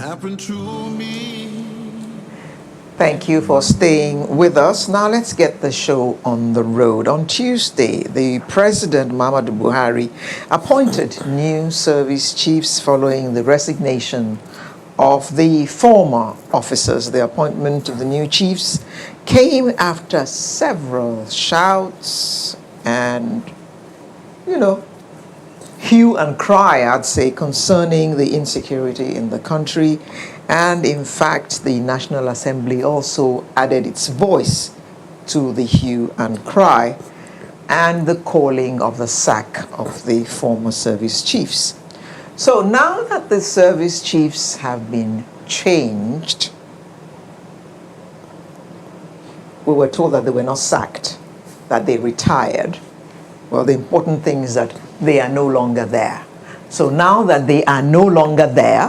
happened to me. Thank you for staying with us. Now let's get the show on the road. On Tuesday, the President Muhammadu Buhari appointed new service chiefs following the resignation of the former officers. The appointment of the new chiefs came after several shouts and, hue and cry, I'd say, concerning the insecurity in the country. And in fact, the National Assembly also added its voice to the hue and cry and the calling of the sack of the former service chiefs. So now that the service chiefs have been changed, we were told that they were not sacked, that they retired. Well, the important thing is that they are no longer there. So now that they are no longer there,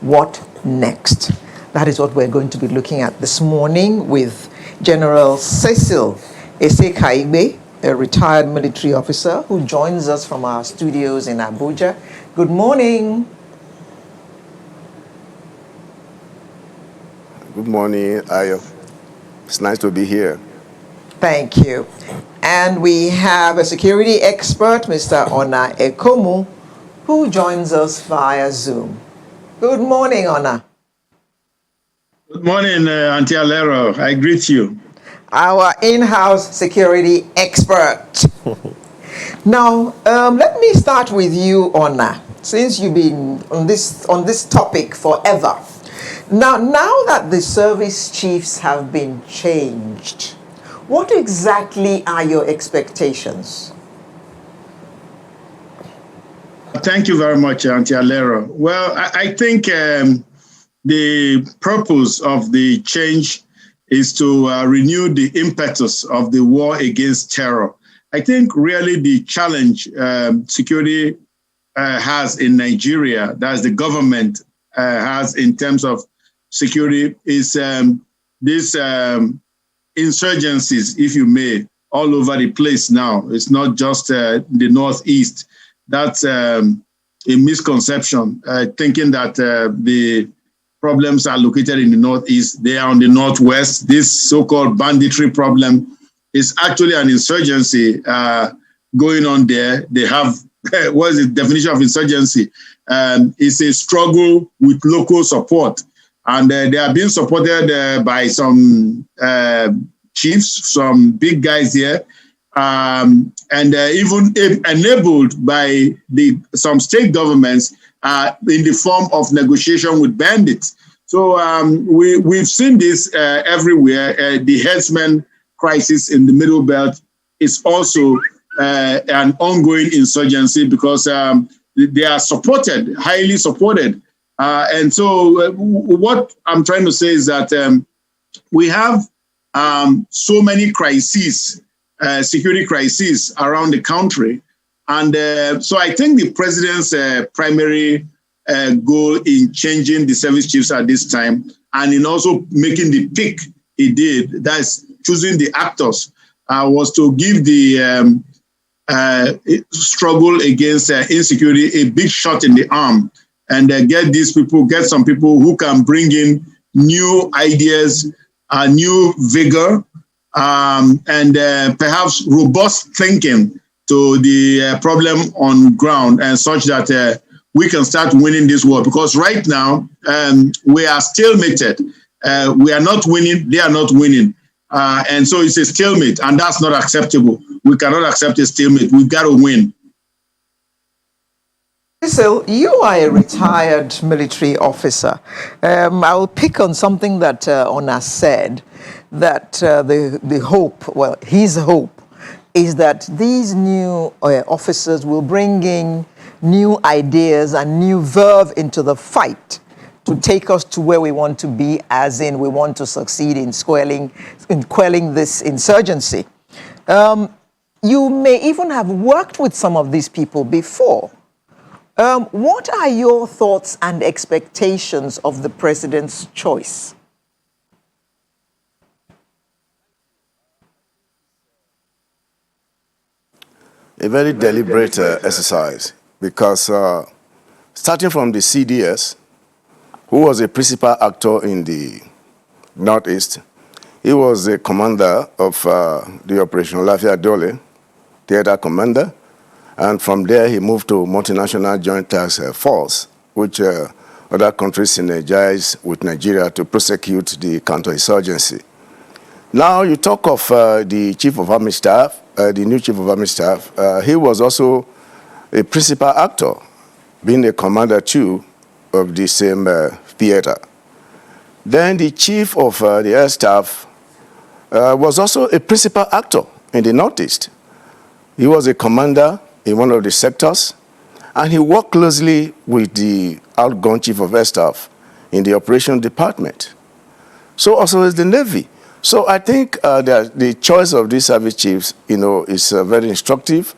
what next? That is what we're going to be looking at this morning with General Cecil Esekaibe, a retired military officer who joins us from our studios in Abuja. Good morning. Good morning, Ayo. It's nice to be here. Thank you. And we have a security expert, Mr. Ona Ekomu, who joins us via Zoom. Good morning, Ona. Good morning, Auntie Alero. I greet you. Our in-house security expert. Now, let me start with you, Ona, since you've been on this topic forever. Now that the service chiefs have been changed, what exactly are your expectations? Thank you very much, Auntie Alero. Well, I think the purpose of the change is to renew the impetus of the war against terror. I think really the challenge security has in Nigeria, that's the government has in terms of security, is this insurgencies, if you may, all over the place now. It's not just the Northeast. That's a misconception, thinking that the problems are located in the Northeast. They are on the Northwest. This so-called banditry problem is actually an insurgency going on there. They have, what is the definition of insurgency? It's a struggle with local support. And they are being supported by some chiefs, some big guys here, and even enabled by some state governments in the form of negotiation with bandits. So we've seen this everywhere. The herdsmen crisis in the Middle Belt is also an ongoing insurgency because they are supported, highly supported. And so what I'm trying to say is that we have so many crises, security crises around the country. And so I think the president's primary goal in changing the service chiefs at this time and in also making the pick he did, that's choosing the actors, was to give the struggle against insecurity a big shot in the arm. And get some people who can bring in new ideas, new vigor, and perhaps robust thinking to the problem on ground, and such that we can start winning this war. Because right now, we are stalemated. We are not winning, they are not winning. And so it's a stalemate, and that's not acceptable. We cannot accept a stalemate. We've got to win. So you are a retired military officer. I will pick on something that Ona said, that the hope, well, his hope, is that these new officers will bring in new ideas and new verve into the fight to take us to where we want to be, as in we want to succeed in quelling this insurgency. You may even have worked with some of these people before. What are your thoughts and expectations of the president's choice? A very deliberate exercise, because starting from the CDS, who was a principal actor in the Northeast. He was the commander of the Operation Lafayette Dole, theater commander. And from there, he moved to Multinational Joint Task Force, which other countries synergize with Nigeria to prosecute the counterinsurgency. Now, you talk of the Chief of Army Staff, the new Chief of Army Staff. He was also a principal actor, being a commander too of the same theater. Then the Chief of the Air Staff was also a principal actor in the Northeast. He was a commander in one of the sectors, and he worked closely with the outgone Chief of Air Staff in the Operations Department. So also is the Navy. So I think that the choice of these service chiefs, is very instructive,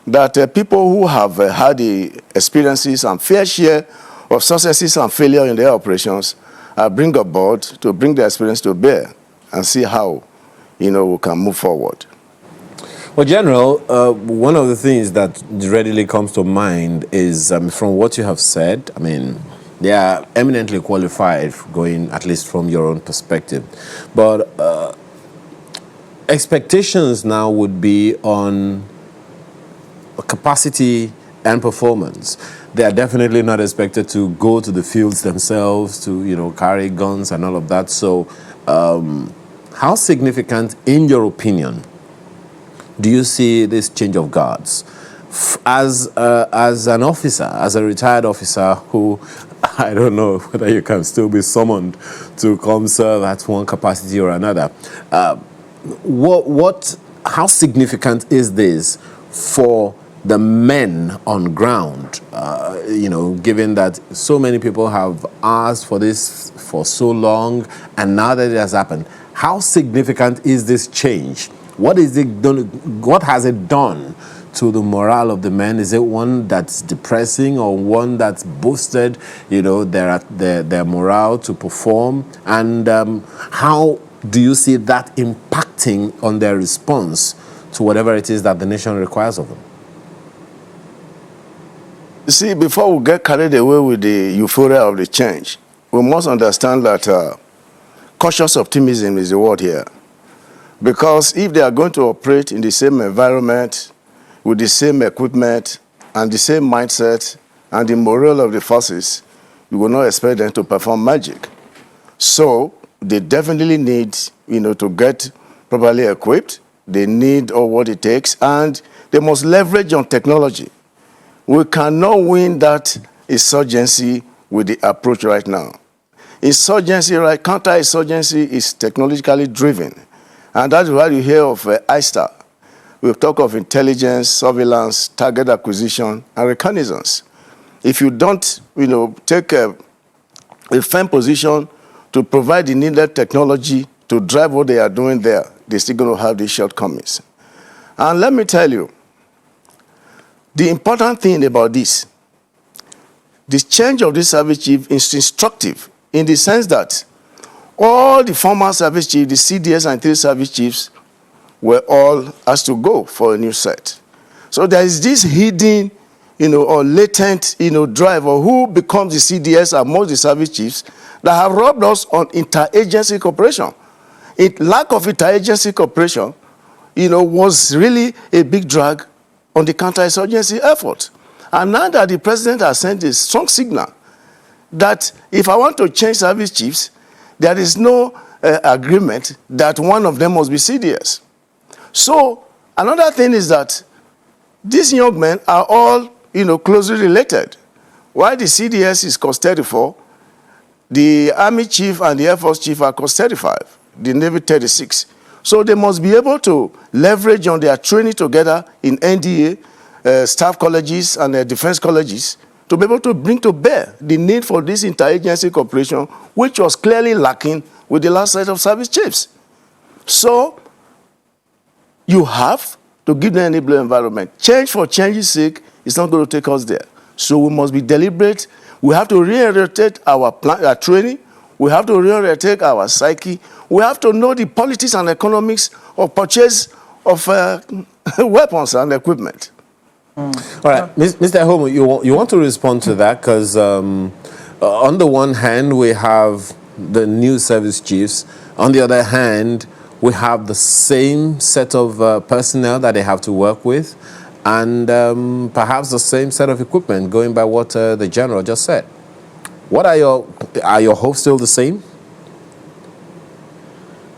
that people who have had the experiences and fair share of successes and failure in their operations bring aboard to bring their experience to bear and see how, we can move forward. Well, General, one of the things that readily comes to mind is, from what you have said, they are eminently qualified, going at least from your own perspective. But expectations now would be on capacity and performance. They are definitely not expected to go to the fields themselves to, carry guns and all of that. So how significant, in your opinion, do you see this change of guards? As an officer, as a retired officer who, I don't know whether you can still be summoned to come serve at one capacity or another, how significant is this for the men on ground, given that so many people have asked for this for so long, and now that it has happened, how significant is this change? What has it done to the morale of the men? Is it one that's depressing or one that's boosted, their morale to perform? And how do you see that impacting on their response to whatever it is that the nation requires of them? You see, before we get carried away with the euphoria of the change, we must understand that cautious optimism is the word here. Because if they are going to operate in the same environment, with the same equipment, and the same mindset, and the morale of the forces, you will not expect them to perform magic. So they definitely need, to get properly equipped. They need all what it takes, and they must leverage on technology. We cannot win that insurgency with the approach right now. Counterinsurgency is technologically driven. And that's why you hear of ISTAR. We talk of intelligence, surveillance, target acquisition, and reconnaissance. If you don't, take a firm position to provide the needed technology to drive what they are doing there, they're still going to have these shortcomings. And let me tell you, the important thing about this change of this service chief is instructive in the sense that all the former service chiefs, the CDS and 3 service chiefs, were all asked to go for a new set. So there is this hidden, or latent, drive of who becomes the CDS among the service chiefs that have robbed us on interagency cooperation. Lack of interagency cooperation, was really a big drag on the counterinsurgency effort. And now that the president has sent a strong signal that if I want to change service chiefs, there is no agreement that one of them must be CDS. So another thing is that these young men are all, closely related. While the CDS is cost 34, the Army chief and the Air Force chief are cost 35, the Navy 36. So they must be able to leverage on their training together in NDA, staff colleges and defense colleges to be able to bring to bear the need for this interagency cooperation, which was clearly lacking with the last set of service chiefs. So you have to give them an enabling environment. Change for change's sake is not going to take us there. So we must be deliberate. We have to reorientate our training. We have to reorientate our psyche. We have to know the politics and economics of purchase of weapons and equipment. All right, Mr. Homo, you want to respond to that because On the one hand, we have the new service chiefs. On the other hand, we have the same set of personnel that they have to work with, and perhaps the same set of equipment, going by what the general just said. What are your hopes still the same?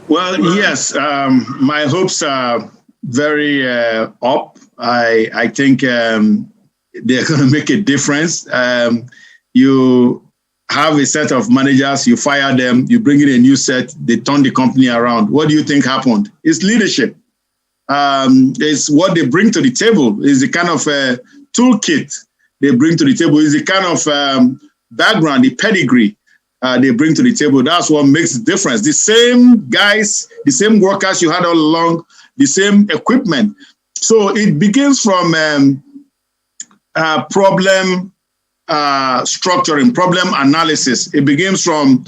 Well, yes, my hopes are very up. I think they're going to make a difference. You have a set of managers, you fire them, you bring in a new set, they turn the company around. What do you think happened? It's leadership. It's what they bring to the table. It's the kind of toolkit they bring to the table. It's the kind of background, the pedigree they bring to the table. That's what makes the difference. The same guys, the same workers you had all along, the same equipment. So it begins from problem structuring, problem analysis. It begins from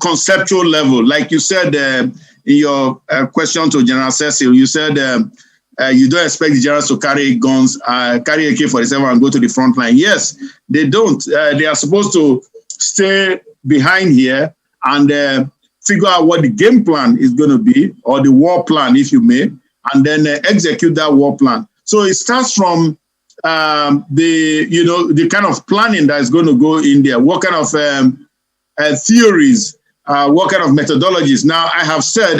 conceptual level. Like you said in your question to General Cecil, you said you don't expect the generals to carry guns, carry AK-47 and go to the front line. Yes, they don't. They are supposed to stay behind here and figure out what the game plan is going to be, or the war plan, if you may, and then execute that war plan. So it starts from the kind of planning that is going to go in there. What kind of theories, what kind of methodologies. Now, I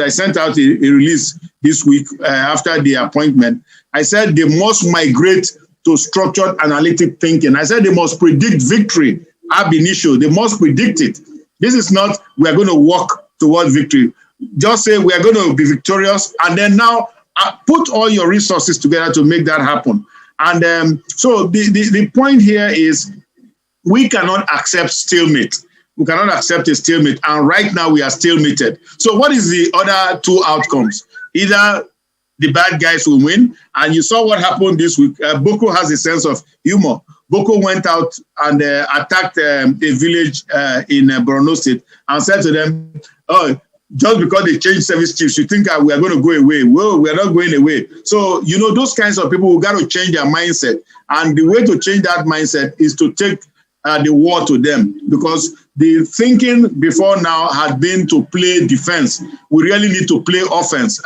sent out a release this week after the appointment. I said they must migrate to structured analytic thinking. I said they must predict victory ab initio. They must predict it. This is not, we are going to walk toward victory. Just say we are going to be victorious, and then now put all your resources together to make that happen. And so the point here is we cannot accept stalemate. We cannot accept a stalemate. And right now we are stalemated. So what is the other two outcomes? Either the bad guys will win. And you saw what happened this week. Boko has a sense of humor. Boko went out and attacked a village in Borno State and said to them, oh, just because they changed service chiefs, you think we are going to go away? Well, we are not going away. So, those kinds of people who got to change their mindset. And the way to change that mindset is to take the war to them, because the thinking before now had been to play defense. We really need to play offense.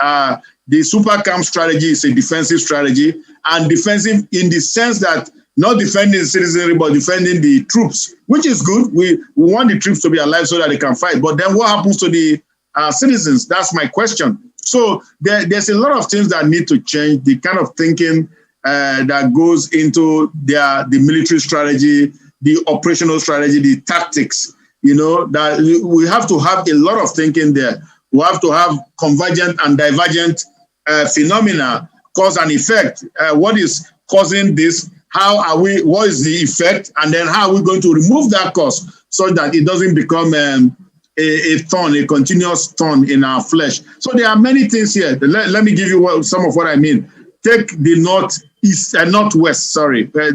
The super camp strategy is a defensive strategy, and defensive in the sense that not defending the citizenry, but defending the troops, which is good. We want the troops to be alive so that they can fight. But then what happens to the citizens? That's my question. So there's a lot of things that need to change. The kind of thinking that goes into the military strategy, the operational strategy, the tactics, that we have to have a lot of thinking there. We have to have convergent and divergent phenomena, cause and effect. What is causing this? What is the effect? And then how are we going to remove that cause so that it doesn't become a thorn, a continuous thorn in our flesh? So there are many things here. Let me give you some of what I mean. Take the northwest,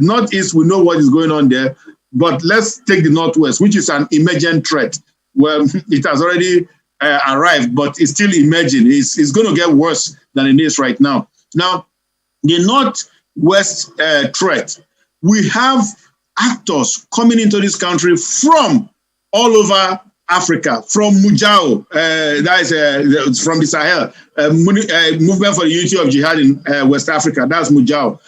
northeast, we know what is going on there, but let's take the northwest, which is an emergent threat. Well, it has already arrived, but it's still emerging. It's going to get worse than it is right now. Now, the northwest threat, we have actors coming into this country from all over Africa, from Mujao, that is from the Sahel, Movement for the Unity of Jihad in West Africa, that's Mujao.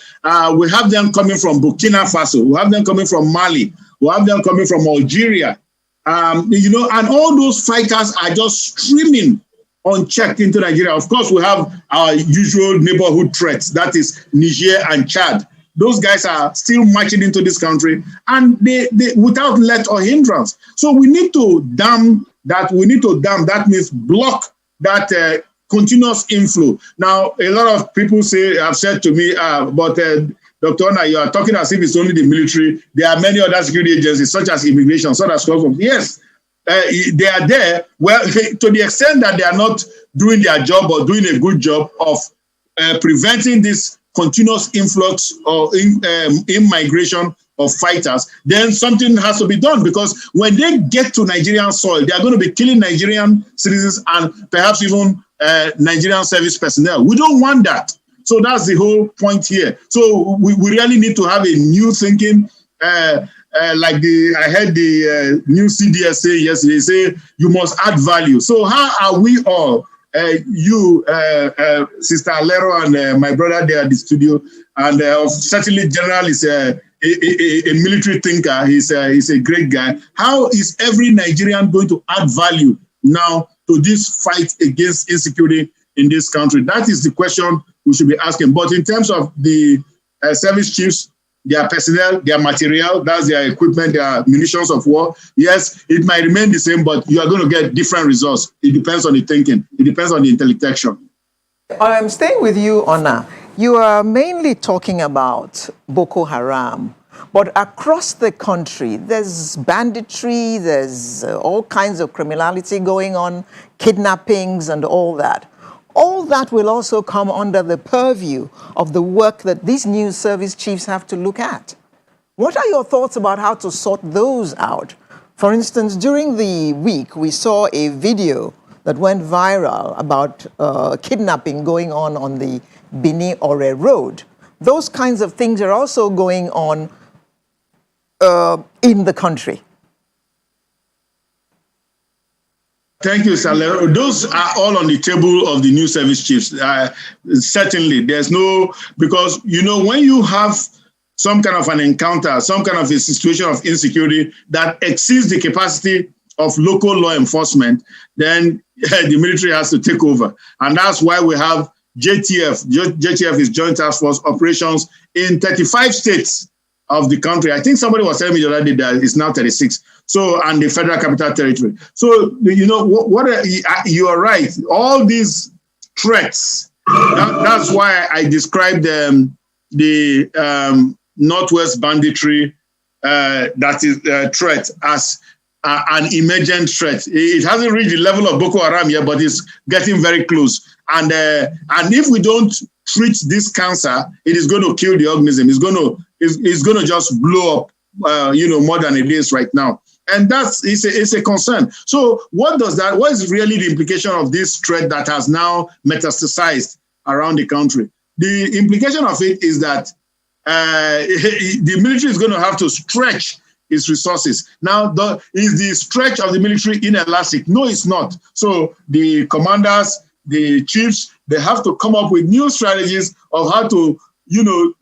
We have them coming from Burkina Faso, we have them coming from Mali, we have them coming from Algeria, and all those fighters are just streaming unchecked into Nigeria. Of course, we have our usual neighborhood threats, that is Niger and Chad. Those guys are still marching into this country, and they without let or hindrance. So we need to dam that. That means block that continuous inflow. Now, a lot of people have said to me, but Dr. Ona, you are talking as if it's only the military. There are many other security agencies, such as immigration, such as customs. Yes, they are there. Well, to the extent that they are not doing their job or doing a good job of preventing this continuous influx or immigration of fighters, then something has to be done, because when they get to Nigerian soil, they are going to be killing Nigerian citizens and perhaps even Nigerian service personnel. We don't want that. So that's the whole point here. So we really need to have a new thinking I heard the new CDS say yesterday, say you must add value. So how are we all, Sister Alero and my brother there at the studio, and certainly General is a military thinker. He's a great guy. How is every Nigerian going to add value now to this fight against insecurity in this country? That is the question we should be asking. But in terms of the service chiefs, their personnel, their material, that's their equipment, their munitions of war, yes, it might remain the same, but you are going to get different results. It depends on the thinking. It depends on the intellection. I'm staying with you, Ona. You are mainly talking about Boko Haram, but across the country, there's banditry, there's all kinds of criminality going on, kidnappings and all that. All that will also come under the purview of the work that these new service chiefs have to look at. What are your thoughts about how to sort those out? For instance, during the week, we saw a video that went viral about kidnapping going on the Benin-Ore Road. Those kinds of things are also going on in the country. Thank you, Saleh. Those are all on the table of the new service chiefs. Certainly, there's no, because, when you have some kind of an encounter, some kind of a situation of insecurity that exceeds the capacity of local law enforcement, then the military has to take over. And that's why we have JTF. JTF is Joint Task Force Operations in 35 states of the country. I think somebody was telling me the other day that it's now 36. So, and the Federal Capital Territory. So, you are right. All these threats, that's why I described the Northwest Banditry, that is a threat, as an emergent threat. It hasn't reached the level of Boko Haram yet, but it's getting very close. And if we don't treat this cancer, it is going to kill the organism. It's going to just blow up, more than it is right now. And it's a concern. So what is really the implication of this threat that has now metastasized around the country? The implication of it is that the military is going to have to stretch its resources. Now, is the stretch of the military inelastic? No, it's not. So the commanders, the chiefs, they have to come up with new strategies of how to,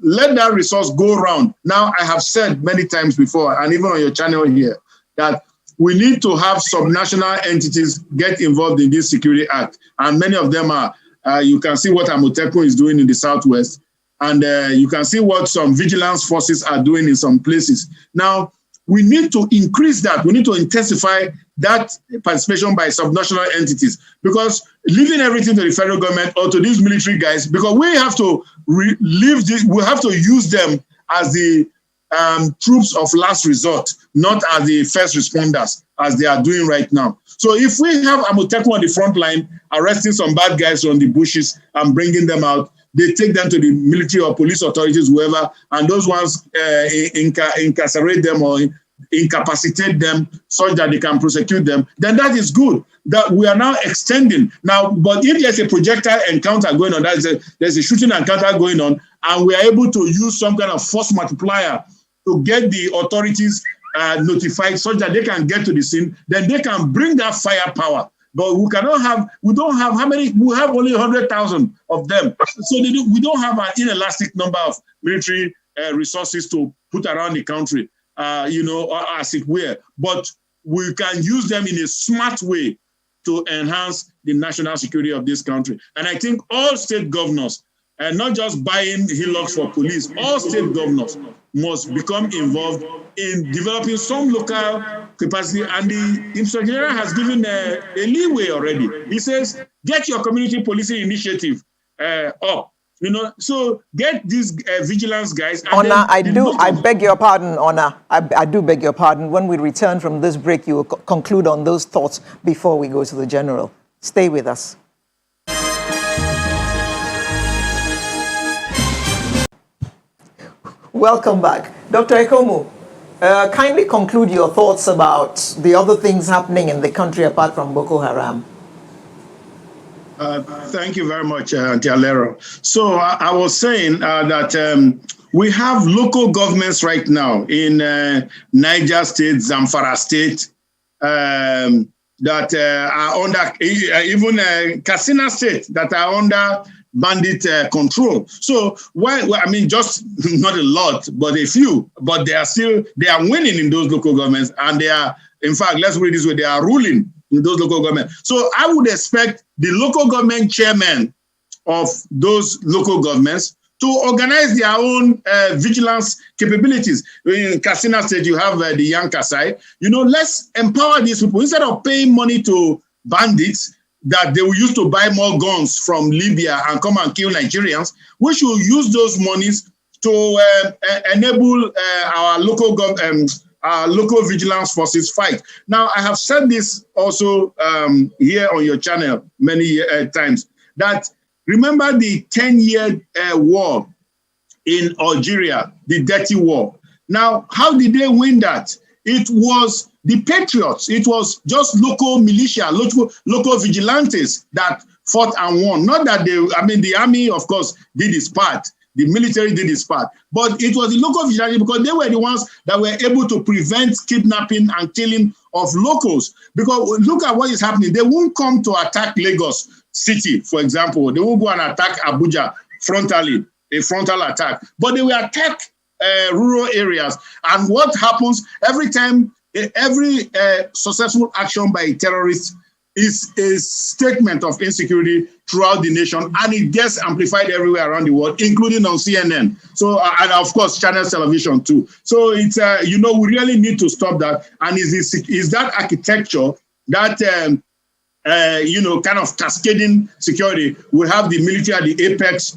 let that resource go around. Now, I have said many times before, and even on your channel here, that we need to have subnational entities get involved in this Security Act. And many of them are, you can see what Amotekun is doing in the Southwest, and you can see what some vigilance forces are doing in some places. Now, we need to increase that. We need to intensify that participation by subnational entities, because leaving everything to the federal government or to these military guys, because we have to we have to use them as the troops of last resort, not as the first responders, as they are doing right now. So if we have Amotekun on the front line, arresting some bad guys from the bushes and bringing them out, they take them to the military or police authorities, whoever, and those ones incarcerate them or incapacitate them such that they can prosecute them, then that is good. That we are now extending. Now, but if there's a projectile encounter going on, there's a shooting encounter going on, and we are able to use some kind of force multiplier to get the authorities notified such that they can get to the scene, then they can bring that firepower. But we don't have how many? We have only 100,000 of them. So we don't have an inelastic number of military resources to put around the country, as it were. But we can use them in a smart way to enhance the national security of this country. And I think all state governors, and not just buying hillocks for police, all state governors must become involved in developing some local capacity. And the Inspector General has given a leeway already. He says, get your community policing initiative up. So get these vigilance guys. Ona, I beg your pardon, Ona. I do beg your pardon. When we return from this break, you will conclude on those thoughts before we go to the general. Stay with us. Welcome back. Dr. Ekomu, kindly conclude your thoughts about the other things happening in the country apart from Boko Haram. Thank you very much, Auntie Alero. So I was saying that we have local governments right now in Niger State, Zamfara State, that are under, even Katsina State, that are under bandit control. So I mean, just not a lot, but a few, but they are winning in those local governments, and they are, in fact, let's put it this way, they are ruling in those local governments. So I would expect the local government chairman of those local governments to organize their own vigilance capabilities. In Katsina State, you have the Young Kasai. Let's empower these people. Instead of paying money to bandits that they will use to buy more guns from Libya and come and kill Nigerians, we should use those monies to enable our local vigilance forces fight. Now, I have said this also here on your channel many times, that remember the 10-year war in Algeria, the Dirty War. Now, how did they win that? It was the patriots. It was just local militia, local vigilantes that fought and won. Not that the army, of course, did its part. The military did its part. But it was the local vigilantes, because they were the ones that were able to prevent kidnapping and killing of locals. Because look at what is happening. They won't come to attack Lagos City, for example. They won't go and attack Abuja frontally, a frontal attack. But they will attack rural areas. And what happens every time, every successful action by a terrorist is a statement of insecurity throughout the nation, and it gets amplified everywhere around the world, including on CNN. So, and of course, Channels Television too. So it's, we really need to stop that. And is that architecture that, kind of cascading security? We have the military at the apex.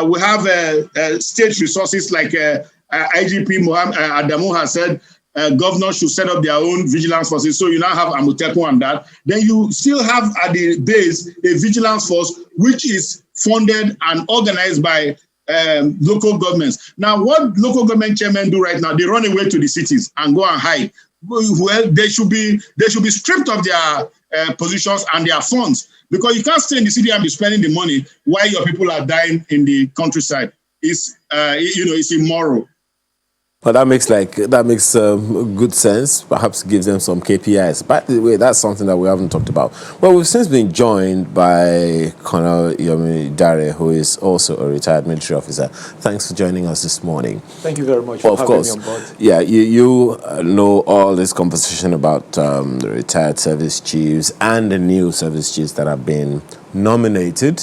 We have state resources like IGP Adamu has said, governors should set up their own vigilance forces. So you now have Amotekun and that. Then you still have at the base a vigilance force which is funded and organized by local governments. Now, what local government chairmen do right now, they run away to the cities and go and hide. Well, they should be stripped of their positions and their funds, because you can't stay in the city and be spending the money while your people are dying in the countryside. It's it's immoral. Well, that makes good sense. Perhaps gives them some KPIs. By the way, that's something that we haven't talked about. Well, we've since been joined by Colonel Yomi Dare, who is also a retired military officer. Thanks for joining us this morning. Thank you very much for having me on board. Yeah, you know all this conversation about the retired service chiefs and the new service chiefs that have been nominated,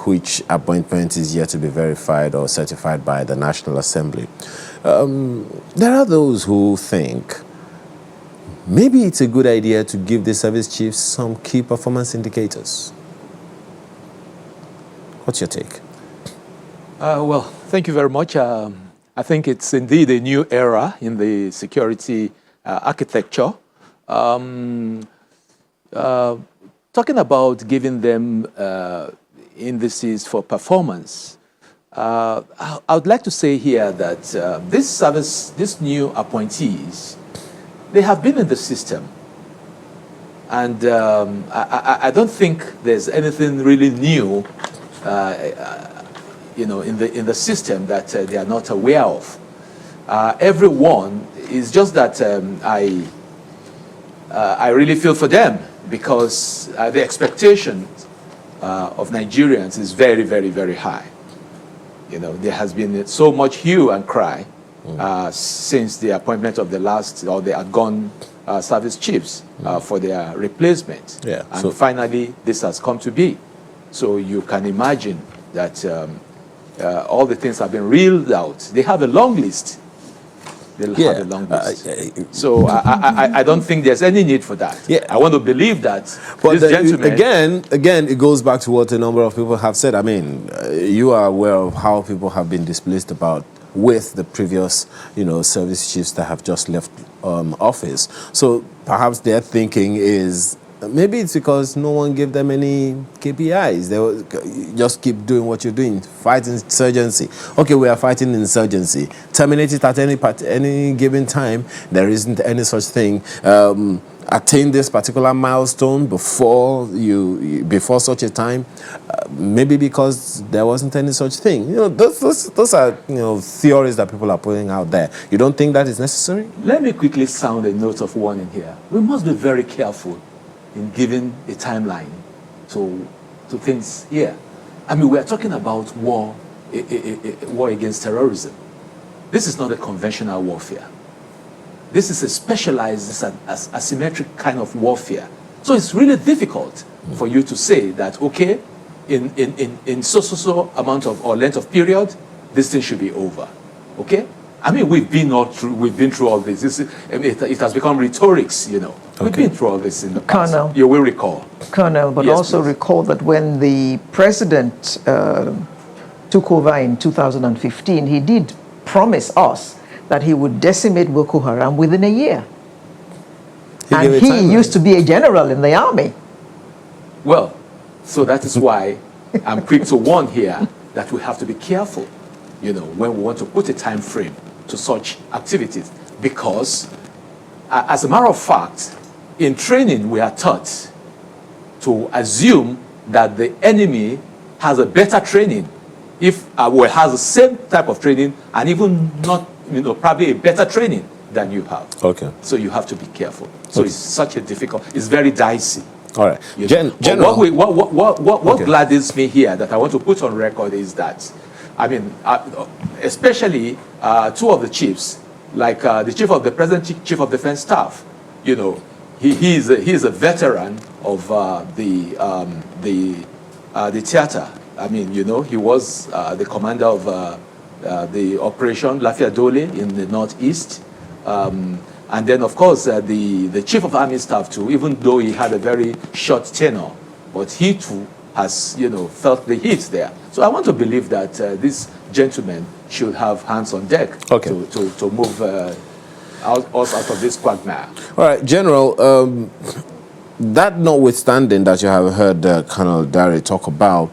which appointment is yet to be verified or certified by the National Assembly. There are those who think maybe it's a good idea to give the service chiefs some key performance indicators. What's your take? Well, thank you very much. I think it's indeed a new era in the security architecture. Talking about giving them indices for performance, I would like to say here that these new appointees, they have been in the system, and I don't think there's anything really new, in the system that they are not aware of. Everyone is just that I really feel for them, because the expectations of Nigerians is very, very, very high. There has been so much hue and cry since the appointment of the outgone service chiefs for their replacement. Yeah, and finally, this has come to be. So you can imagine that all the things have been reeled out. They have a long list. They'll have a long list. So I don't think there's any need for that. Yeah. I want to believe that. But this gentleman, again, it goes back to what a number of people have said. I mean, you are aware of how people have been displaced with the previous, service chiefs that have just left office. So perhaps their thinking is Maybe it's because no one gave them any KPIs. They just keep doing what you're doing. Fight insurgency. Okay, we are fighting insurgency. Terminate it at any given time. There isn't any such thing. Attain this particular milestone before such a time. Maybe because there wasn't any such thing. Those are theories that people are putting out there. You don't think that is necessary? Let me quickly sound a note of warning here. We must be very careful in giving a timeline to things here. I mean, we are talking about war, a war against terrorism. This is not a conventional warfare. This is a specialized, asymmetric kind of warfare. So it's really difficult for you to say that, okay, in so amount of or length of period, this thing should be over. Okay? I mean, we've been through all this. It has become rhetorics, We've been through all this in the past. Colonel, you will recall. Colonel, but Yes, also please. recall that when the president took over in 2015, he did promise us that he would decimate Boko Haram within a year. And he used to be a general in the army. Well, so that is why I'm quick to warn here that we have to be careful, when we want to put a time frame to such activities. Because, as a matter of fact, in training, we are taught to assume that the enemy has a better training, has the same type of training, and even not, probably a better training than you have. Okay. So you have to be careful. So it's such a it's very dicey. All right. General. What Okay. gladdens me here that I want to put on record is that, I mean, especially two of the chiefs, like the present chief of defense staff, he is a veteran of the theater. I mean, he was the commander of the operation Lafia Dole in the northeast. And then, of course, the chief of army staff too, even though he had a very short tenure, but he too has, felt the heat there. So I want to believe that this gentleman should have hands on deck to move us out of this quagmire. All right, General, that notwithstanding that you have heard Colonel Dari talk about,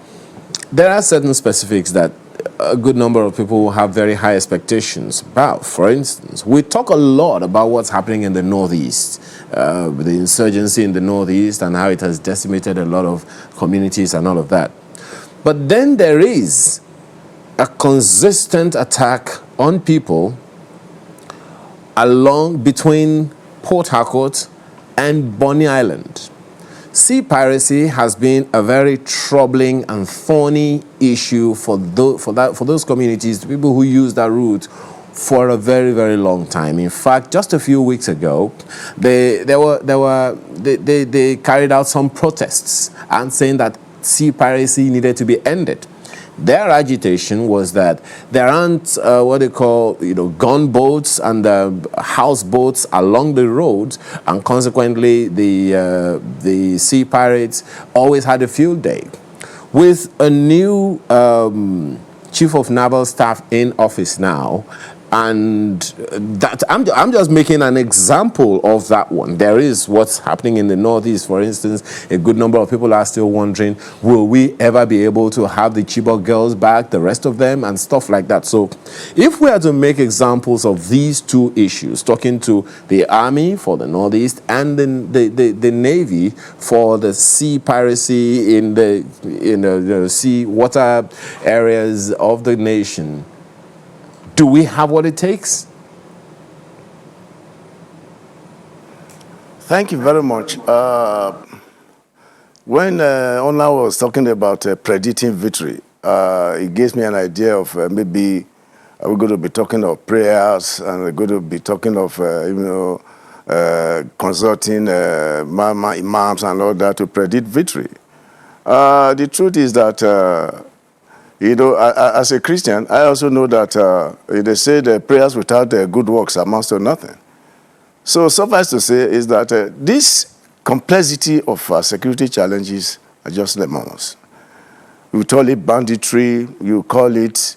there are certain specifics that a good number of people have very high expectations about. For instance, we talk a lot about what's happening in the Northeast, the insurgency in the Northeast and how it has decimated a lot of communities and all of that. But then there is a consistent attack on people between Port Harcourt and Bonny Island. Sea piracy has been a very troubling and thorny issue for those communities, the people who use that route, for a very, very long time. In fact, just a few weeks ago, they carried out some protests and saying that sea piracy needed to be ended. Their agitation was that there aren't what they call, gunboats and houseboats along the roads, and consequently the sea pirates always had a field day. With a new chief of naval staff in office now, and that I'm just making an example of that one. There is what's happening in the Northeast, for instance. A good number of people are still wondering, will we ever be able to have the Chibok girls back, the rest of them, and stuff like that. So if we are to make examples of these two issues, talking to the Army for the Northeast and the Navy for the sea piracy in the sea water areas of the nation, do we have what it takes? Thank you very much. When Ona was talking about predicting victory, it gives me an idea of maybe we're going to be talking of prayers, and we're going to be talking of consulting imams and all that to predict victory. The truth is that as a Christian, I also know that they say that prayers without good works amounts to nothing. So suffice to say is that this complexity of security challenges are just lemons. You call it banditry, you call it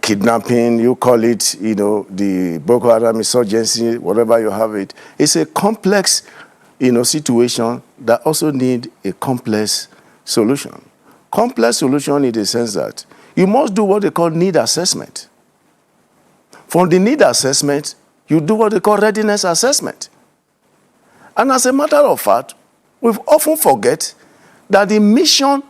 kidnapping, you call it, the Boko Haram insurgency, whatever you have it. It's a complex situation that also need a complex solution. Complex solution in the sense that you must do what they call need assessment. From the need assessment, you do what they call readiness assessment. And as a matter of fact, we often forget that the mission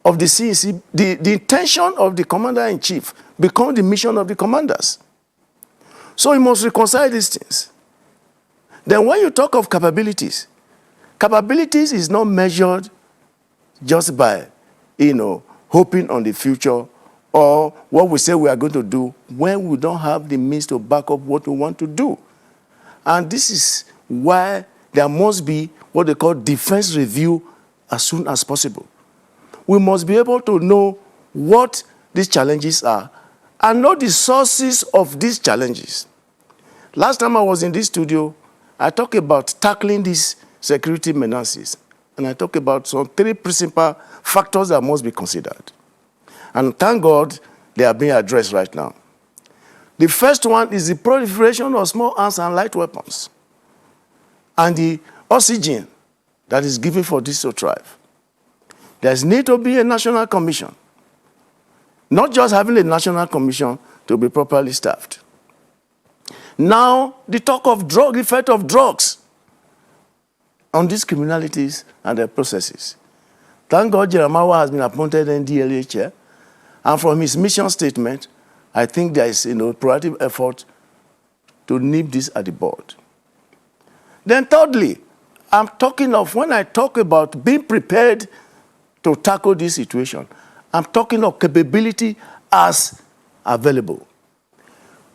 of the CEC, the intention of the commander-in-chief becomes the mission of the commanders. So you must reconcile these things. Then when you talk of capabilities is not measured just by, hoping on the future or what we say we are going to do when we don't have the means to back up what we want to do. And this is why there must be what they call defense review as soon as possible. We must be able to know what these challenges are and know the sources of these challenges. Last time I was in this studio, I talked about tackling these security menaces. And I talked about some 3 principal factors that must be considered. And thank God they are being addressed right now. The first one is the proliferation of small arms and light weapons and the oxygen that is given for this to thrive. There's need to be a national commission. Not just having a national commission to be properly staffed. Now, the talk of the effect of drugs on these criminalities and their processes. Thank God Jeremiah has been appointed NDLA chair, and from his mission statement, I think there is proactive effort to nip this at the board. Then thirdly, when I talk about being prepared to tackle this situation, I'm talking of capability as available.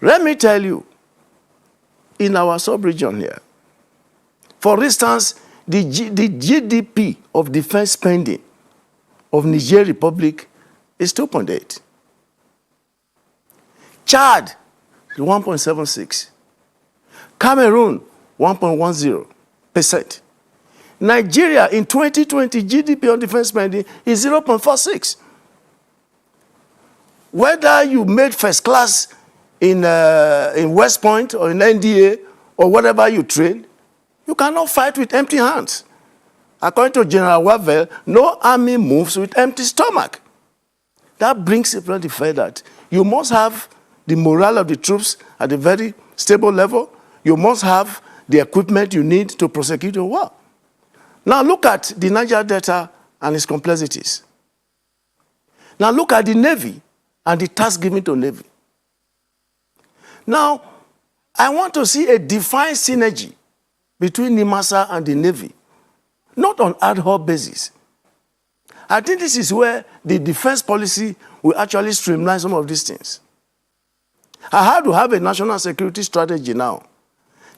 Let me tell you, in our sub-region here, for instance, the GDP of defense spending of Niger Republic is 2.8. Chad, 1.76. Cameroon, 1.10%. Nigeria, in 2020, GDP on defense spending is 0.46. Whether you made first class in West Point or in NDA or whatever you train, you cannot fight with empty hands. According to General Wavel, no army moves with empty stomach. That brings about the fact that you must have the morale of the troops at a very stable level. You must have the equipment you need to prosecute your war. Now look at the Niger Delta and its complexities. Now look at the Navy and the task given to Navy. Now, I want to see a defined synergy between NIMASA and the Navy, not on ad hoc basis. I think this is where the defense policy will actually streamline some of these things. I have to have a national security strategy now.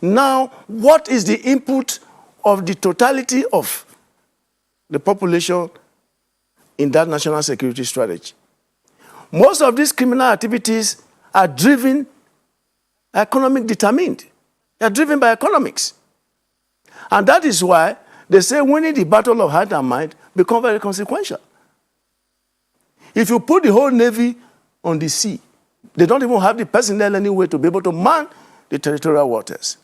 Now, what is the input of the totality of the population in that national security strategy? Most of these criminal activities are driven, economic determined. They are driven by economics. And that is why they say winning the battle of heart and mind becomes very consequential. If you put the whole Navy on the sea, they don't even have the personnel anyway to be able to man the territorial waters.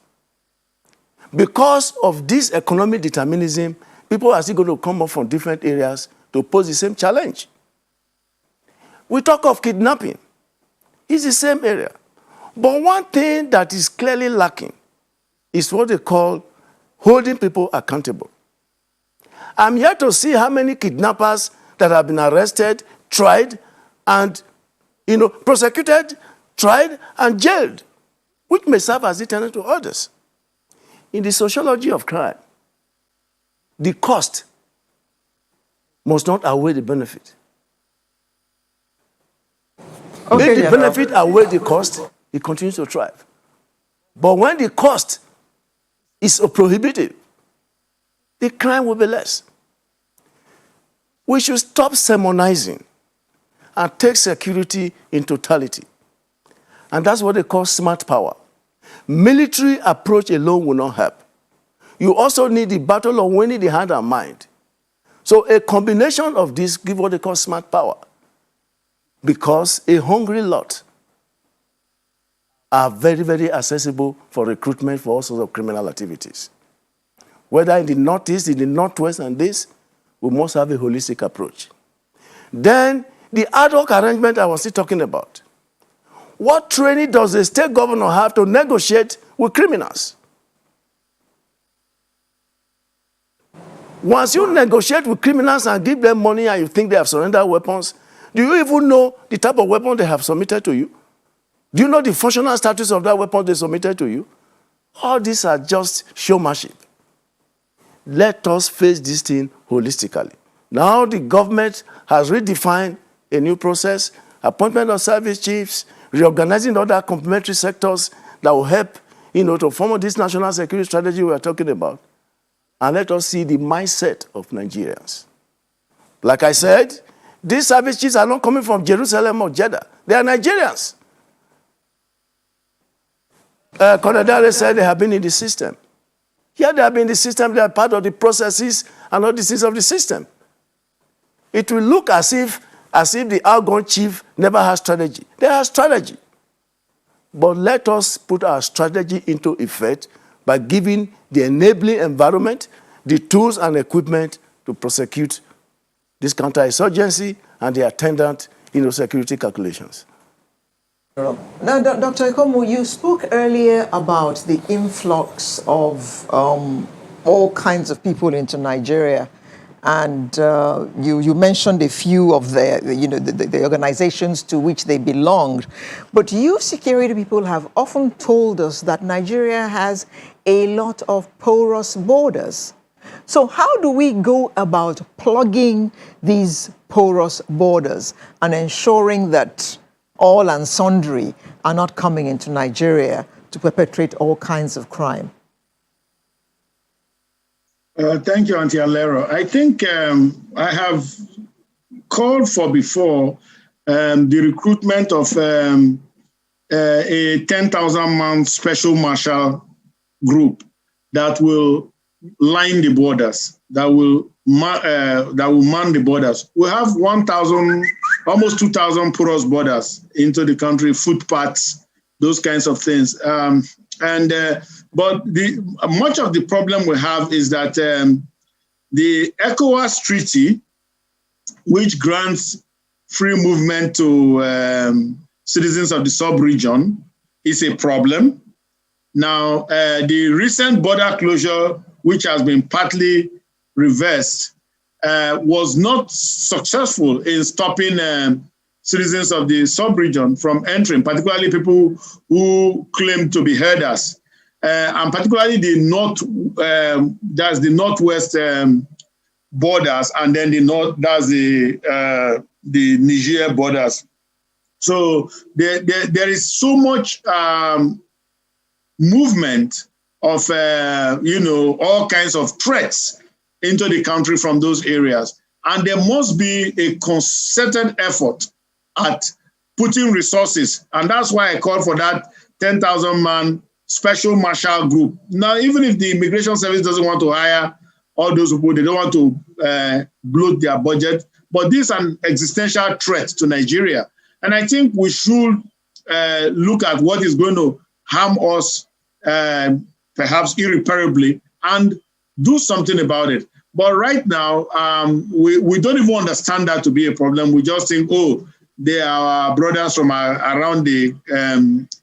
Because of this economic determinism, people are still going to come up from different areas to pose the same challenge. We talk of kidnapping. It's the same area. But one thing that is clearly lacking is what they call holding people accountable. I'm here to see how many kidnappers that have been arrested, tried, and prosecuted, tried, and jailed, which may serve as deterrent to others. In the sociology of crime, the cost must not outweigh the benefit. Okay, if the benefit outweighs the cost, it continues to thrive. But when the cost is prohibitive, the crime will be less. We should stop sermonizing and take security in totality. And that's what they call smart power. Military approach alone will not help. You also need the battle of winning the heart and mind. So a combination of this gives what they call smart power. Because a hungry lot are very, very accessible for recruitment for all sorts of criminal activities. whether in the Northeast, in the Northwest, and this, we must have a holistic approach. Then, the ad hoc arrangement I was still talking about. What training does a state governor have to negotiate with criminals? Once you negotiate with criminals and give them money and you think they have surrendered weapons, do you even know the type of weapon they have submitted to you? Do you know the functional status of that weapon they submitted to you? All these are just showmanship. Let us face this thing holistically. Now the government has redefined a new process, appointment of service chiefs, reorganizing other complementary sectors that will help, to form this national security strategy we are talking about. And let us see the mindset of Nigerians. Like I said, these service chiefs are not coming from Jerusalem or Jeddah. They are Nigerians. Konadare said they have been in the system. Here they have been in the system, they are part of the processes and not the systems of the system. It will look as if the outgone chief never has strategy. They have strategy. But let us put our strategy into effect by giving the enabling environment, the tools and equipment to prosecute this counterinsurgency and the attendant security calculations. Now, Dr. Ikomu, you spoke earlier about the influx of all kinds of people into Nigeria. And you mentioned a few of the organizations to which they belonged. But you security people have often told us that Nigeria has a lot of porous borders. So how do we go about plugging these porous borders and ensuring that all and sundry are not coming into Nigeria to perpetrate all kinds of crime? Thank you, Auntie Alero. I think I have called for before the recruitment of a 10,000-man special marshal group that will line the borders, that will man the borders. We have 1,000, almost 2,000 porous borders into the country, footpaths, those kinds of things. But much of the problem we have is that the ECOWAS treaty, which grants free movement to citizens of the sub-region, is a problem. Now, the recent border closure, which has been partly reversed, was not successful in stopping citizens of the sub-region from entering, particularly people who claim to be herders. And particularly that's the northwest borders, and then that's the Niger borders. So there is so much movement of all kinds of threats into the country from those areas, and there must be a concerted effort at putting resources, and that's why I called for that 10,000-man special marshal group. Now, even if the Immigration Service doesn't want to hire all those people, they don't want to bloat their budget, but this is an existential threat to Nigeria. And I think we should look at what is going to harm us, perhaps irreparably, and do something about it. But right now, we don't even understand that to be a problem. We just think, oh, they are our brothers from around the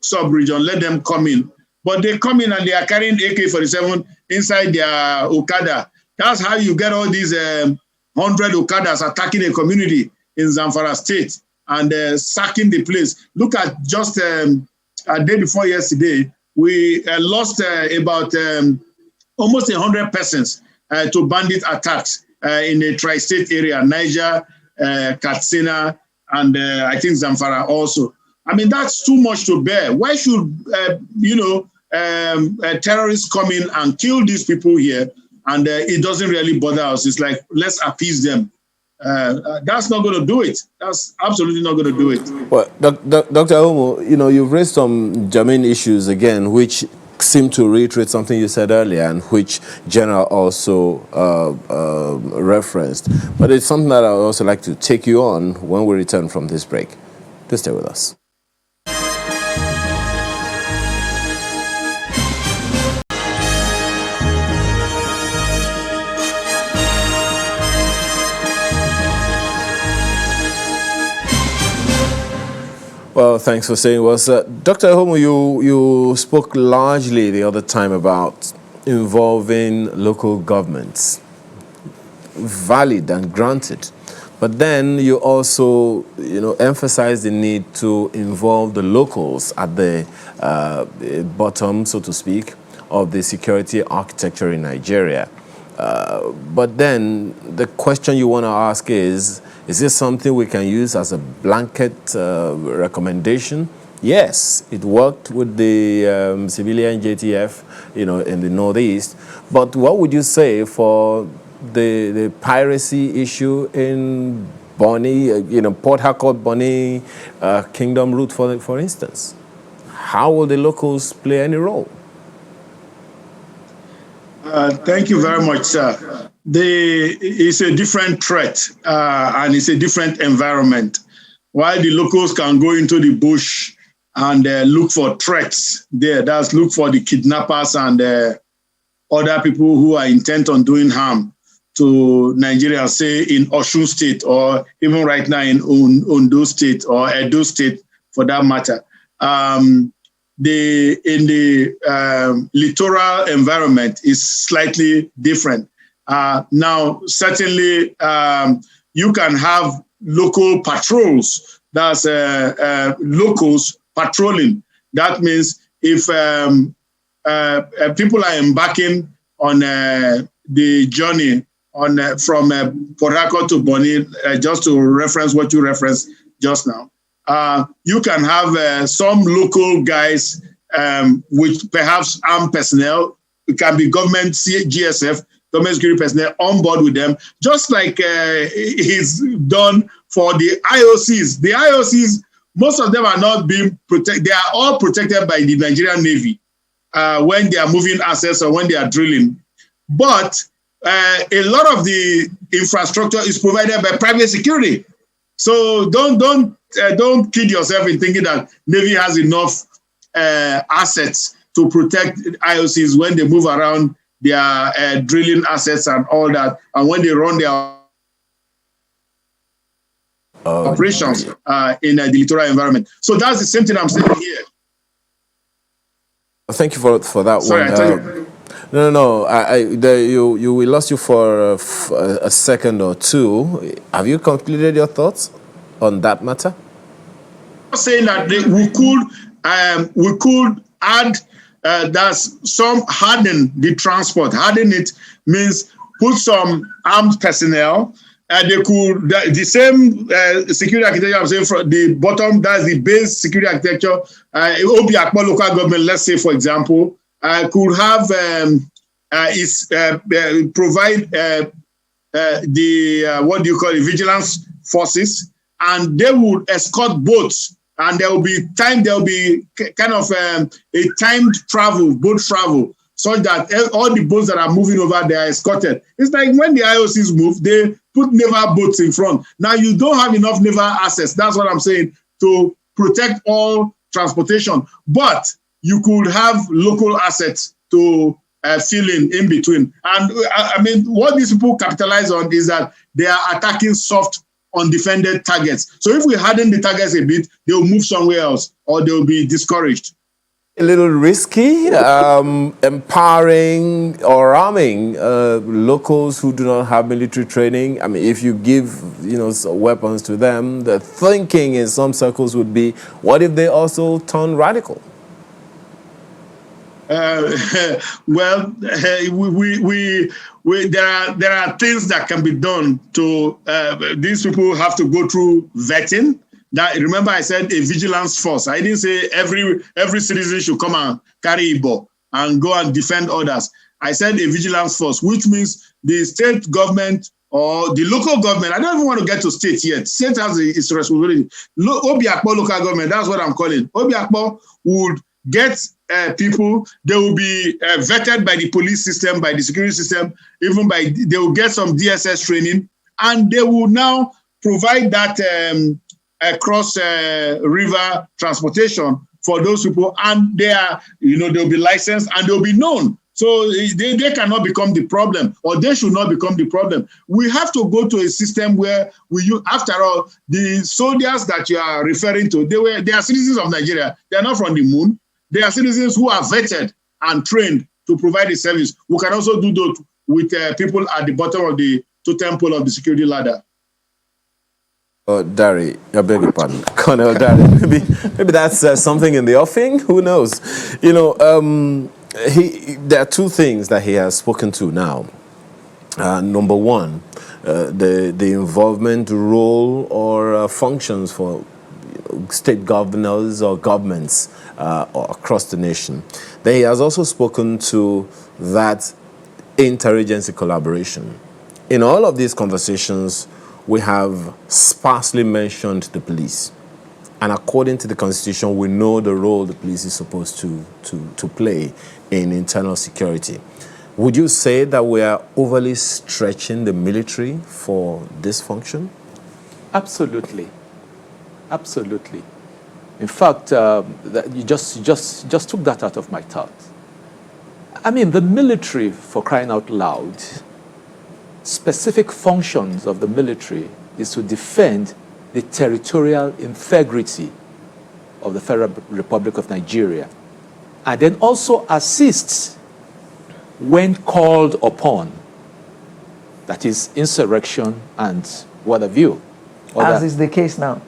sub-region, let them come in. But they come in and they are carrying AK-47 inside their Okada. That's how you get all these 100 Okadas attacking a community in Zamfara State and sacking the place. Look at just a day before yesterday, we lost about almost 100 persons to bandit attacks in the tri-state area, Niger, Katsina, and I think Zamfara also. I mean, that's too much to bear. Why should, terrorists come in and kill these people here, and it doesn't really bother us? It's like, let's appease them. That's not going to do it. That's absolutely not going to do it. Well, Dr. Omo, you've raised some germane issues again, which seem to reiterate something you said earlier and which General also referenced. But it's something that I would also like to take you on when we return from this break. Please stay with us. Well, thanks for saying was Dr. Homo, you spoke largely the other time about involving local governments. Valid and granted. But then you also, emphasize the need to involve the locals at the bottom, so to speak, of the security architecture in Nigeria. But then the question you want to ask is this something we can use as a blanket recommendation? Yes, it worked with the civilian JTF, in the Northeast. But what would you say for the piracy issue in Bonny, Port Harcourt, Bonny, Kingdom Route, for instance? How will the locals play any role? Thank you very much, sir. It's a different threat and it's a different environment. While the locals can go into the bush and look for threats there, that's look for the kidnappers and other people who are intent on doing harm to Nigeria, say in Osun State or even right now in Ondo State or Edo State for that matter. In the littoral environment is slightly different. Now, certainly, you can have local patrols. That's locals patrolling. That means if people are embarking on the journey from Port Harcourt to Bonny, just to reference what you referenced just now, you can have some local guys with perhaps armed personnel. It can be government GSF, government security personnel on board with them, just like he's done for the IOCs. The IOCs, most of them are not being protected. They are all protected by the Nigerian Navy when they are moving assets or when they are drilling. But a lot of the infrastructure is provided by private security. So don't kid yourself in thinking that Navy has enough assets to protect IOCs when they move around their drilling assets and all that, and when they run their operations in the littoral environment. So that's the same thing I'm saying here. Thank you for that. Sorry, one. I tell you. We lost you for a second or two. Have you completed your thoughts on that matter? I'm saying that we could add that's some harden the transport. Harden it means put some armed personnel. They could the same security architecture I'm saying from the bottom. That's the base security architecture. Obiakpo local government, let's say for example, could have provide the what do you call it, vigilance forces, and they would escort boats, and there will be kind of a timed boat travel, so that all the boats that are moving over, they are escorted. It's like when the IOCs move, they put naval boats in front. Now you don't have enough naval access. That's what I'm saying, to protect all transportation, but you could have local assets to fill in between. And I mean, what these people capitalize on is that they are attacking soft, undefended targets. So if we harden the targets a bit, they'll move somewhere else or they'll be discouraged. A little risky, empowering or arming locals who do not have military training. I mean, if you give, weapons to them, the thinking in some circles would be, what if they also turn radical? Well, there are things that can be done to, these people have to go through vetting. That, remember I said a vigilance force. I didn't say every citizen should come and carry a ball and go and defend others. I said a vigilance force, which means the state government or the local government. I don't even want to get to state yet. State has its responsibility. Obiakpo local government, that's what I'm calling. Obiakpo would get people, they will be vetted by the police system, by the security system, even they will get some DSS training, and they will now provide that cross river transportation for those people, and they are, they'll be licensed and they'll be known. So they cannot become the problem, or they should not become the problem. We have to go to a system where after all, the soldiers that you are referring to, they are citizens of Nigeria. They are not from the moon. They are citizens who are vetted and trained to provide the service. We can also do that with people at the bottom of the totem pole of the security ladder. Dari, I beg your pardon, Colonel Dari. Maybe that's something in the offing. Who knows? You know, there are two things that he has spoken to now. Number one, the involvement, role, or functions for state governors or governments across the nation. Then he has also spoken to that interagency collaboration. In all of these conversations, we have sparsely mentioned the police. And according to the Constitution, we know the role the police is supposed to play in internal security. Would you say that we are overly stretching the military for this function? Absolutely. Absolutely. In fact, you just took that out of my thought. I mean, the military, for crying out loud, specific functions of the military is to defend the territorial integrity of the Federal Republic of Nigeria, and then also assists when called upon. That is insurrection and what have you. As is the case now.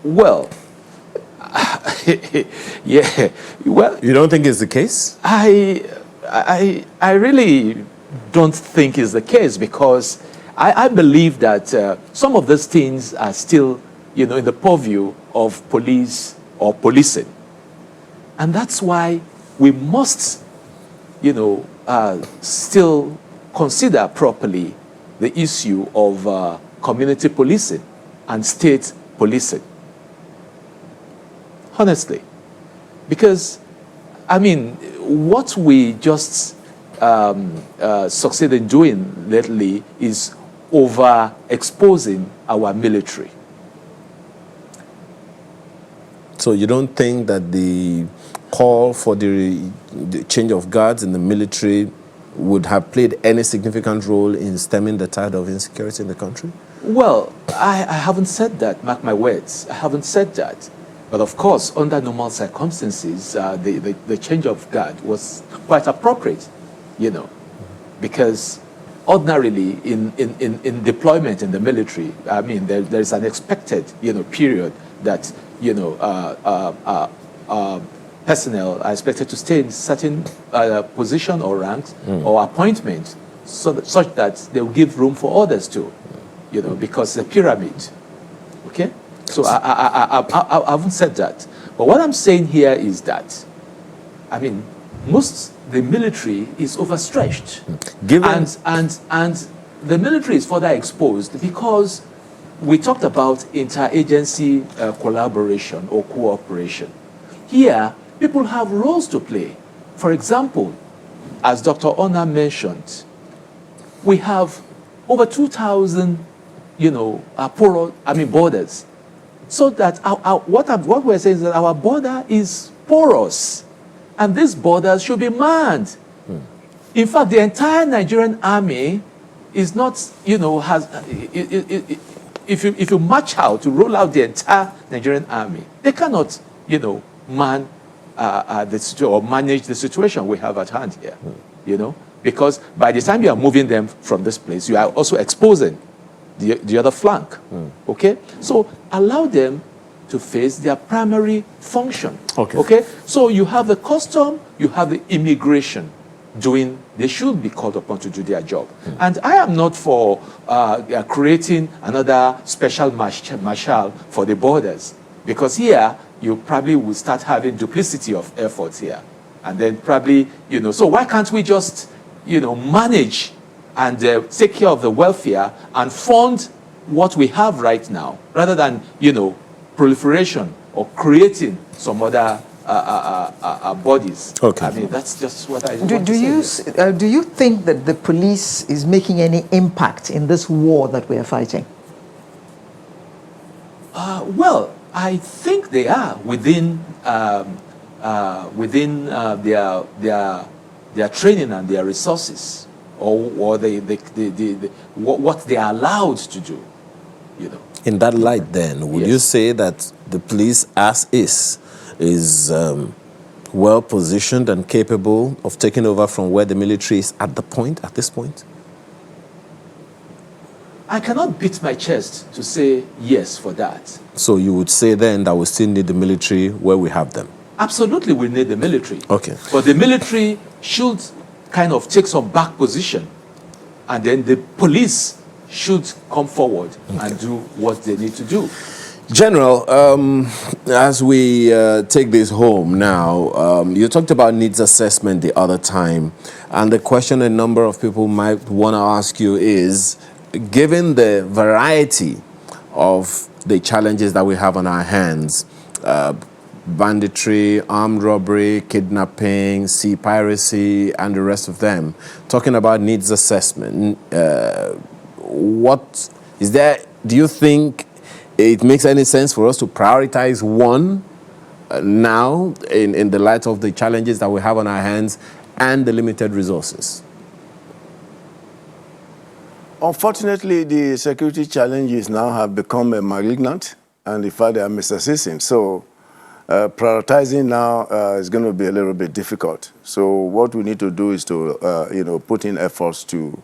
Well, yeah. Well, you don't think it's the case? I really don't think is the case, because I believe that some of these things are still, in the purview of police or policing. And that's why we must, still consider properly the issue of community policing and state policing. Honestly. Because, I mean, what we just succeed in doing lately is overexposing our military. So you don't think that the call for the change of guards in the military would have played any significant role in stemming the tide of insecurity in the country? Well, I haven't said that, mark my words. I haven't said that. But of course, under normal circumstances, the change of guard was quite appropriate, because ordinarily in deployment in the military, I mean, there's an expected, period that, personnel are expected to stay in certain position or ranks or appointment, such that they will give room for others too, because the pyramid, okay? So I haven't said that. But what I'm saying here is that, I mean, the military is overstretched. And the military is further exposed because we talked about interagency collaboration or cooperation. Here, people have roles to play. For example, as Dr. Ona mentioned, we have over 2,000, borders. So that what we're saying is that our border is porous, and these borders should be manned. In fact, the entire Nigerian army is not, if you march out to roll out the entire Nigerian army, they cannot, man or manage the situation we have at hand here, because by the time you are moving them from this place, you are also exposing the other flank, okay? So allow them to face their primary function, okay? So you have the custom, you have the immigration they should be called upon to do their job. And I am not for creating another special marshal for the borders, because here you probably will start having duplicity of efforts here. And then probably, so why can't we just, manage and take care of the welfare and fund what we have right now, rather than, proliferation or creating some other bodies. Okay. I mean, that's just what I want to say. Do you think that the police is making any impact in this war that we are fighting? Well, I think they are within their their training and their resources, or what they are allowed to do, you know. In that light, then, would you say that the police, as is well positioned and capable of taking over from where the military is at this point? I cannot beat my chest to say yes for that. So you would say then that we still need the military where we have them? Absolutely, we need the military. Okay. But the military should kind of take some back position, and then the police should come forward and do what they need to do. General, as we take this home now, you talked about needs assessment the other time, and the question a number of people might want to ask you is, given the variety of the challenges that we have on our hands, banditry, armed robbery, kidnapping, sea piracy, and the rest of them, talking about needs assessment, what is there, do you think it makes any sense for us to prioritize one now in the light of the challenges that we have on our hands and the limited resources? Unfortunately, the security challenges now have become malignant, and in fact, they are misascending. So prioritizing now is going to be a little bit difficult. So what we need to do is to, put in efforts to,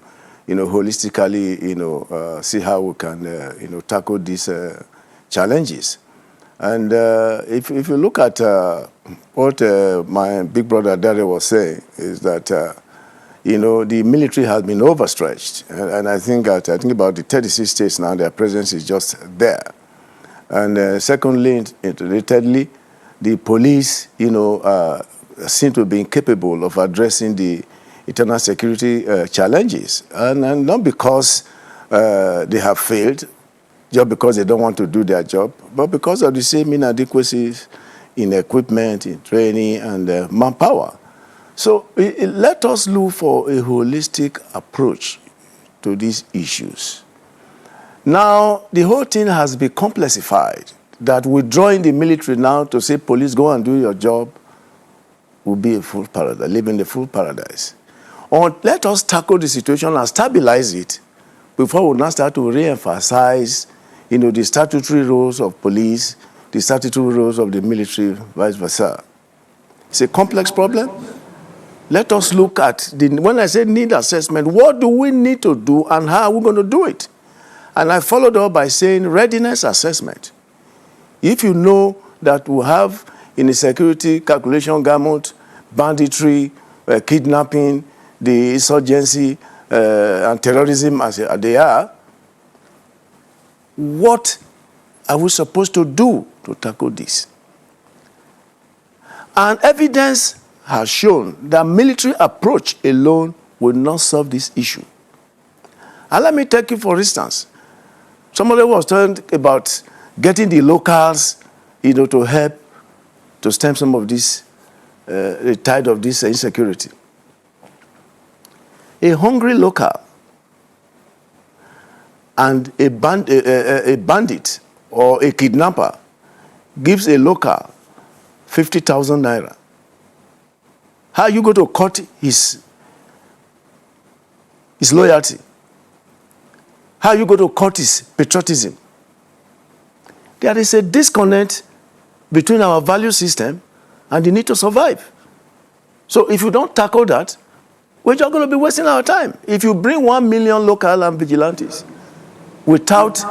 holistically, see how we can, tackle these challenges. And if you look at what my big brother Dare was saying, is that the military has been overstretched, and I think about the 36 states now, their presence is just there. And secondly, thirdly, the police, seem to be incapable of addressing the internal security challenges, and not because they have failed, just because they don't want to do their job, but because of the same inadequacies in equipment, in training, and manpower. So let us look for a holistic approach to these issues. Now, the whole thing has been complexified, that withdrawing the military now to say, police, go and do your job, will be a full paradise, live in the full paradise. Or let us tackle the situation and stabilize it before we now start to re-emphasize, the statutory roles of police, the statutory roles of the military, vice versa. It's a complex problem. Let us look at, when I say need assessment, what do we need to do and how are we going to do it? And I followed up by saying readiness assessment. If you know that we have in the security calculation gamut, banditry, kidnapping, the insurgency, and terrorism as they are, what are we supposed to do to tackle this? And evidence has shown that military approach alone will not solve this issue. And let me take you, for instance, somebody was talking about getting the locals, to help to stem some of this, the tide of this insecurity. A hungry local and a bandit or a kidnapper gives a local 50,000 naira. How are you going to cut his loyalty? How are you going to cut his patriotism? There is a disconnect between our value system and the need to survive. So if you don't tackle that, we're just going to be wasting our time. If you bring 1 million local and vigilantes without,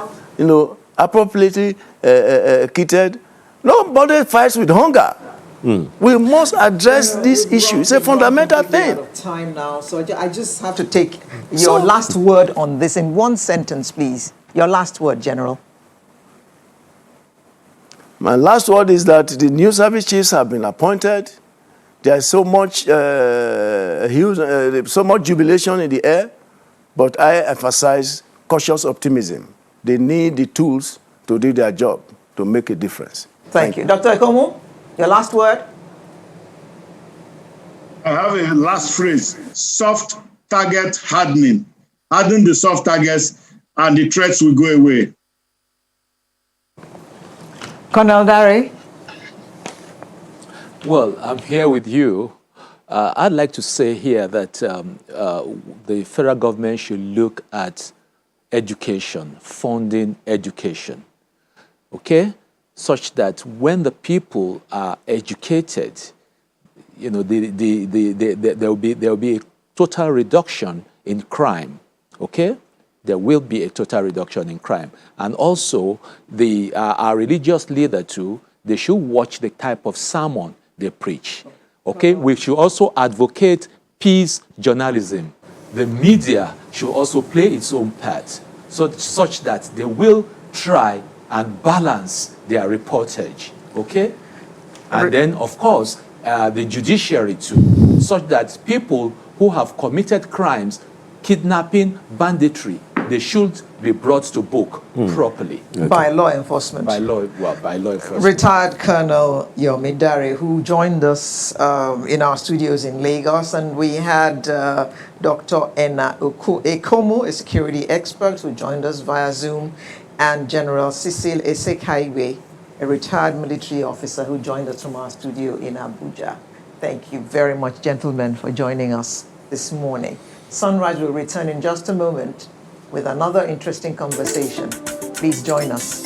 appropriately kitted, nobody fights with hunger. We must address this issue. It's a fundamental thing. Out of time now, so I just have to take your last word on this in one sentence, please. Your last word, General. My last word is that the new service chiefs have been appointed. There is so much jubilation in the air, but I emphasize cautious optimism. They need the tools to do their job, to make a difference. Thank you. Dr. Ekomu, your last word? I have a last phrase: soft target hardening. Harden the soft targets and the threats will go away. Colonel Dare? Well, I'm here with you. I'd like to say here that the federal government should look at education, funding education, okay? Such that when the people are educated, you know, there will be a total reduction in crime, okay? There will be a total reduction in crime. And also, our religious leader too, they should watch the type of sermon they preach, okay? We should also advocate peace journalism. The media should also play its own part, such that they will try and balance their reportage, okay? And then, of course, the judiciary too, such that people who have committed crimes, kidnapping, banditry, they should be brought to book properly. Okay. By law enforcement. By law enforcement. Retired Colonel Yomi Dare, who joined us in our studios in Lagos, and we had Dr. Enna Ekomo, a security expert, who joined us via Zoom, and General Cecil Esekaiwe, a retired military officer who joined us from our studio in Abuja. Thank you very much, gentlemen, for joining us this morning. Sunrise will return in just a moment with another interesting conversation. Please join us.